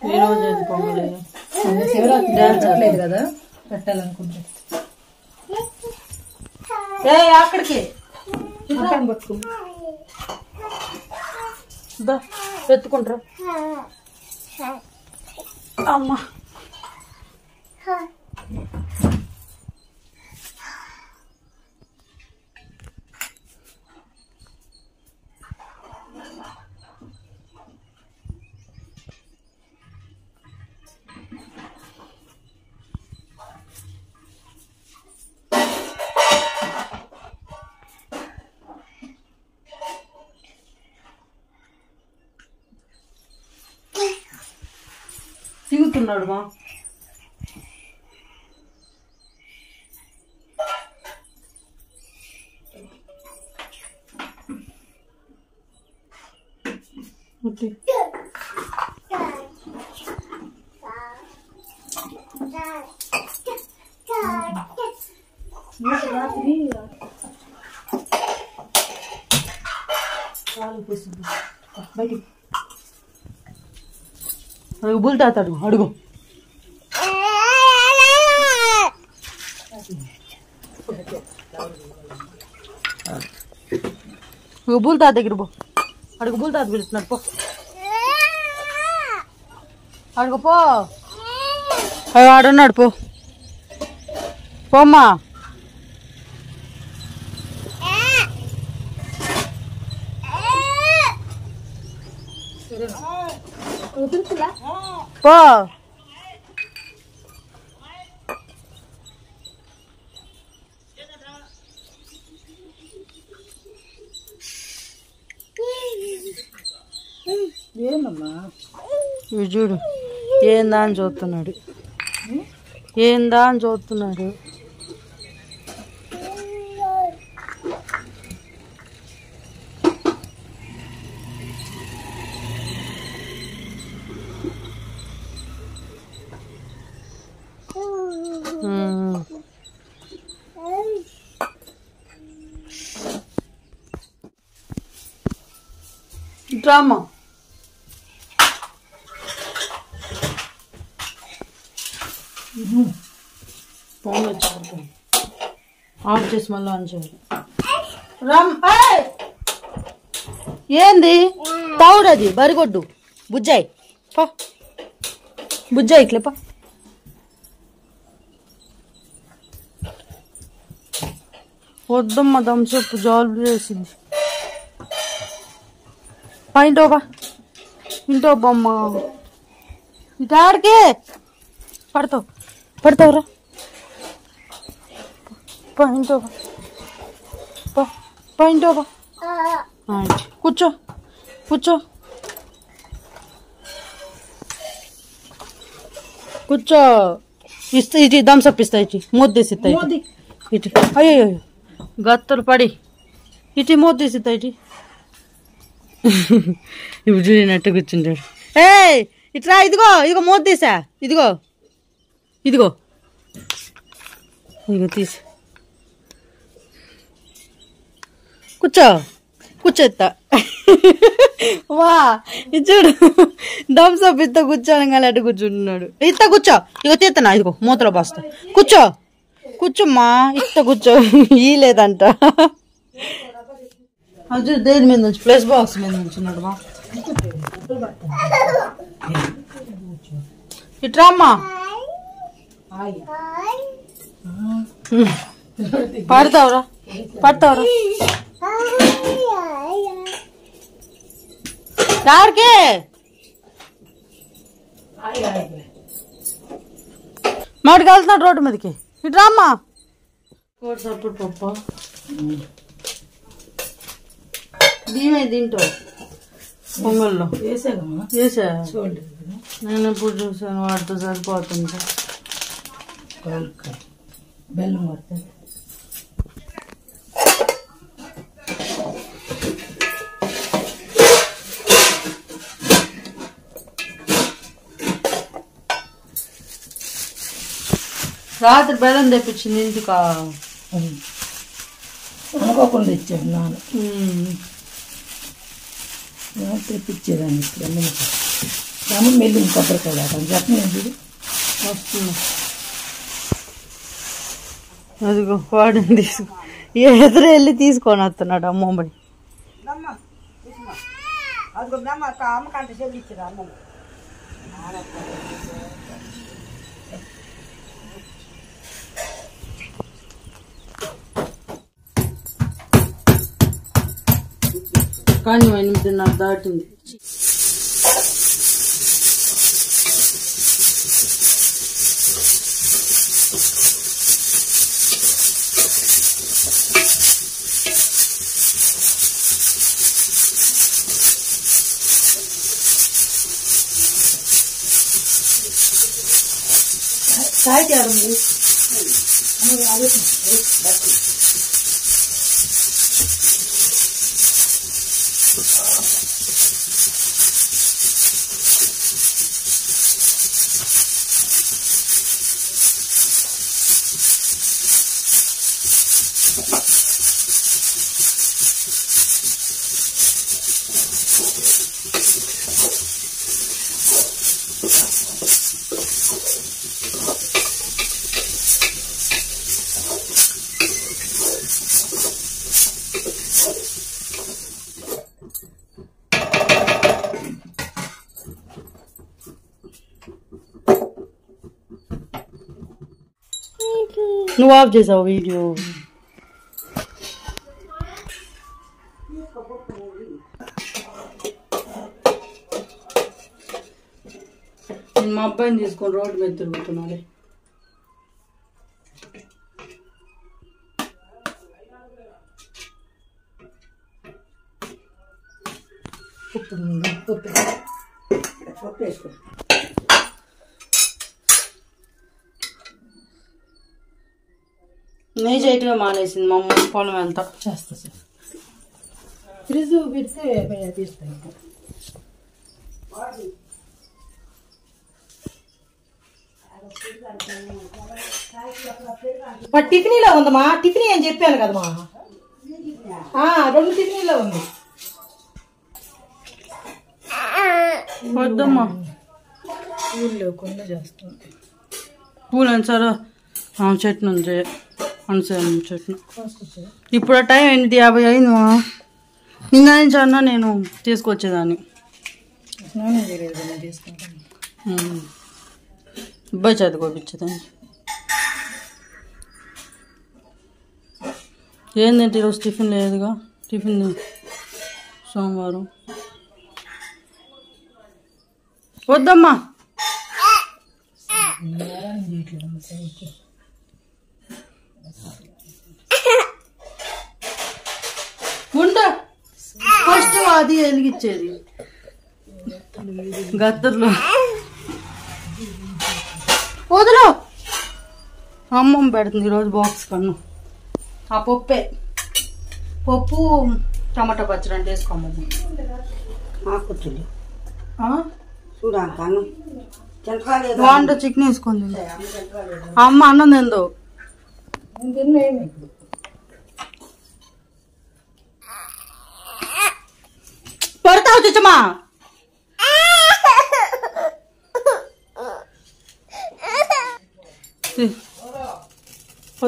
ఈ రోజు పొంగలి శివరాత్రి డాన్స్ లేదు కదా పెట్టాలనుకుంటా. అక్కడికి ఎత్తుకుంటారా అమ్మా. సిగుతున్నాడు మా బయటికి అడుగు బుల్తాత అడుగు అడుగు బుల్తాత దగ్గర పో అడుగు బుల్తాత పిలుస్తున్నాడు పో అడుగు పో ఆడున్నాడు పో పోమ్మా పో ఏమమ్మా ఇవి చూడు ఏందా అని చూస్తున్నాడు ఏందా అని చూస్తున్నాడు డ్రామా ఫోన్ వచ్చి ఆఫ్ చేసి మళ్ళీ ఆన్ చేయాలి. ఏంది తౌడది బరిగొడ్డు బుజ్జాయి పో బుజ్జాయి ఇట్లేపా వద్దమ్మ దంసప్పు జాలు చేసింది ఇంటోబా ఇంటోబమ్మ ఇటాడికే పడతావురా ఇంటోబా కూర్చో కూర్చో కూర్చో ఇస్తా ఇటు దంసప్ ఇస్తా ఇటు మూద్దేసిస్తా ఇటు అయ్యో గత్తలు పడి ఇటు మూద్దేసిస్తా ఇటు ఇప్పుడు చూడినట్టు కూర్చుంటాడు. ఇట్లా ఇదిగో ఇదిగో మూద్దేసా ఇదిగో ఇదిగో ఇదిగో తీసి కూర్చోత్తా వా చూడు దంసప్ ఇత్త కూర్చోని అటు కూర్చుంటున్నాడు. ఇత్త కూర్చో ఇగో తీస్తున్నా ఇదిగో మూతలో పోస్తా కూర్చోమ్మా ఇత్త కూర్చో ఈ లేదంట అది దేని మీద నుంచి ప్లస్ బాక్స్ మీద నుంచున్నాడు మా ఇట్రామ్మా పడతావురా యాడికే మాడికి వెళ్తున్నాడు రోడ్డు మీదకి ఇట్రామ్మా కోడి సప్పుడు పప్ప దీనే తింటావు పొంగల్లో వేసా చూడండి. నేను ఎప్పుడు చూసాను వాటితో సరిపోతుంది బెల్లం పడుతుంది. రాత్రి బెల్లం తెప్పించింది ఇంటికా అనుకోకుండా ఇచ్చాడు నాన్న తెప్పించేదాన్ని ఇప్పుడు రాముడు మెల్లి కొబ్బరికాయ చట్నీ వస్తుంది. అదిగో వాడిని తీసుకో ఎదురు వెళ్ళి తీసుకొని వస్తున్నాడు అమ్మమ్మడి. కానీ 8:30 దాటింది. నువ్వు ఆఫ్ చేసావు వీడియో. నేను మా అబ్బాయిని తీసుకొని రోడ్డు మీద తిరుగుతున్నాడే. నెయ్యి చేయటమే మానేసింది మా అమ్మ. పొలం ఎంత చేస్తా సార్. ఫ్రిడ్జ్ పెడితే తీస్తాను. టిఫినీలో ఉందమ్మా. టిఫినీ అని చెప్పాను కదమ్మా. 2 టిఫినీలో ఉంది. వద్దమ్మా పూలు కొండ చేస్తాను. పూలు అని సార్ చట్నీ ఉంది. అనసూయ చట్నీ. ఇప్పుడు టైం 8:50 అయిందమ్మా. ఇంకా నుంచి అన్నా నేను తీసుకొచ్చేదాన్ని. స్నానం చేయలేదు కదా తీసుకుంటాను. అబ్బాయి చదువుకోపించేదాన్ని. ఏంటంటే ఈరోజు టిఫిన్ లేదుగా. టిఫిన్ సోమవారం. వద్దమ్మా ఉండ ఫస్ట్ అది వెలిగించేది గత్తర్లో. వదలు. అమ్మమ్మ పెడుతుంది ఈరోజు బాక్స్ కన్ను. ఆ పప్పే పప్పు టమాటా పచ్చడి అంటే వేసుకోమ్మమ్మ. కూర్చుంది చూడాను బాగుంటే చికెన్ వేసుకుంది. అమ్మ అన్నం తిందో పడతావు చిచ్చమ్మా.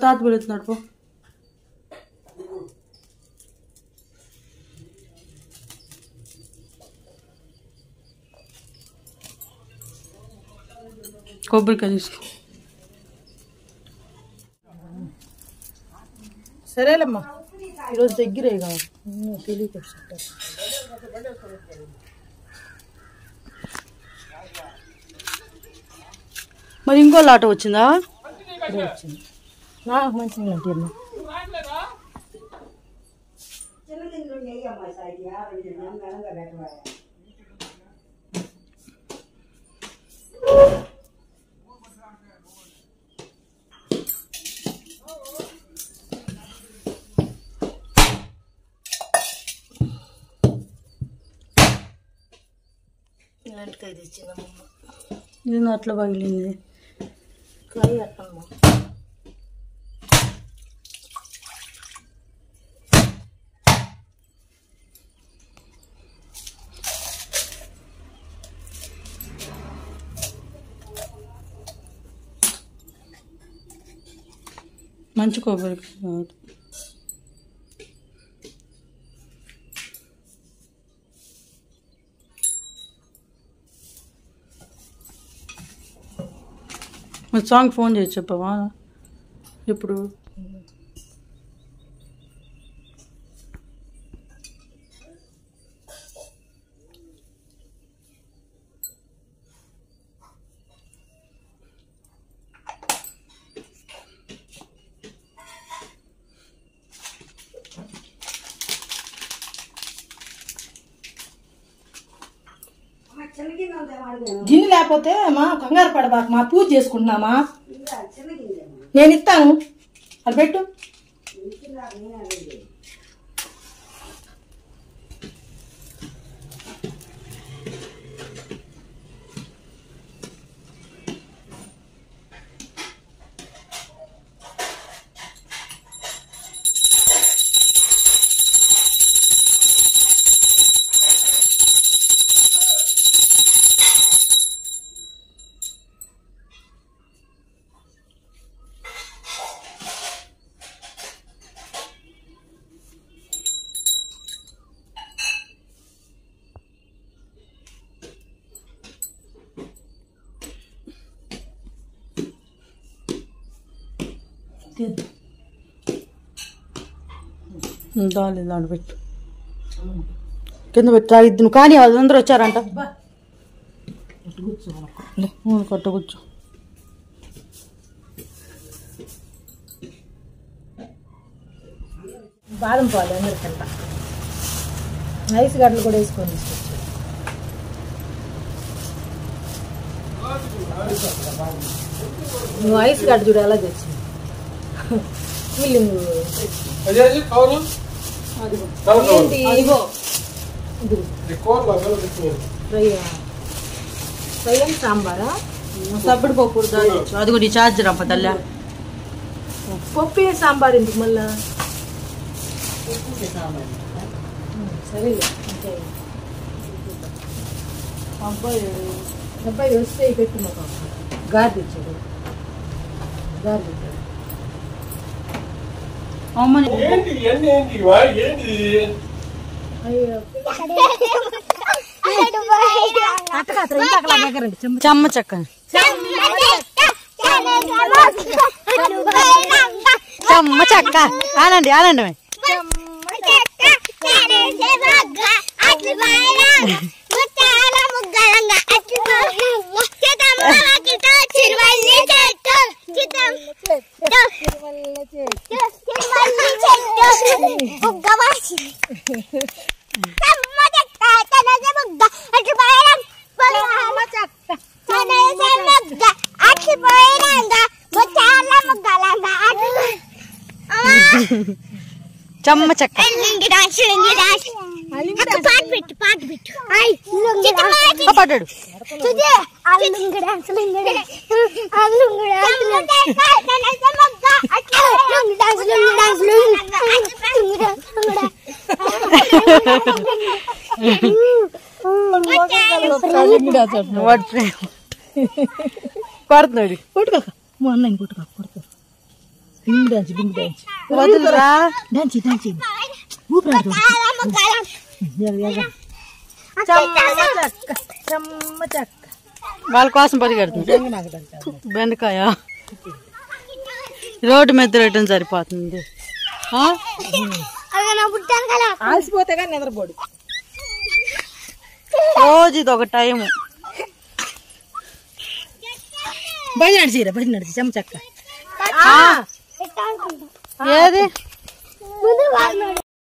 తాత పెడుతున్నాడు పో. కొబ్బరికాయ తీసుకో. సరేలేమ్మా. ఈరోజు దగ్గరే కాదు తెలియక మరి ఇంకో లాట వచ్చిందా? వచ్చింది. నాకు మంచిగా ఉంటుంది. ఇలాంటికాయ తెచ్చిందమ్మ. ఇది అట్లా పగిలింది. కాయ అట్టమ్మా. మంచి కొబ్బరికాయ కాదు. సాంగ్ ఫోన్ చేసి చెప్పవా ఇప్పుడు? గిన్నె లేకపోతే మా కంగారు పడబాక, మా పూజ చేసుకుంటున్నామా. నేను ఇస్తాను, అది పెట్టు. దాని పెట్టు, కింద పెట్టు. ఇది నువ్వు కానీ అందరూ వచ్చారంట. కొట్ట కూర్చో. బాదం పాలు అందరికంట, ఐస్ గడ్డలు కూడా వేసుకొని తీసుకొచ్చారు. నువ్వు ఐస్ గడ్డ చూడు ఎలా తెచ్చింది. సాంబారా? సబ్బుడు పప్పు అది కూడా చార్జర్ అప్ప తల్ల. పప్పు సాంబార్ ఎందుకు మళ్ళా? సరే అబ్బాయి వస్తే పెట్టు. మాకు గారి తెచ్చాడు, గారి తెచ్చాడు. చెమ్మ చెక్క, చెమ్మ చెక్క. ఆనండి ఆనండి. చెమ్మ చెక్క పడ్డాడు. కొడుతున్నాడు. కొట్టుకోక అన్నయ్య కొట్టుకోక కొడుకో. బింగ్ డాన్స్, బింగ్ డాన్స్. వదులురా. డాన్స్ డాన్స్ ఊపిరాడు. చెమ్మ చెక్క వాళ్ళ కోసం పరిగెడుతుంది. బెండకాయ రోడ్డు మీద తిరగటం సరిపోతుంది. ఆసిపోతే కానీ నిద్రపోడు. రోజు ఇది ఒక టైము. బయట నడిచిరా, బయట నడిచి చెమ్మ చెక్క. ఏది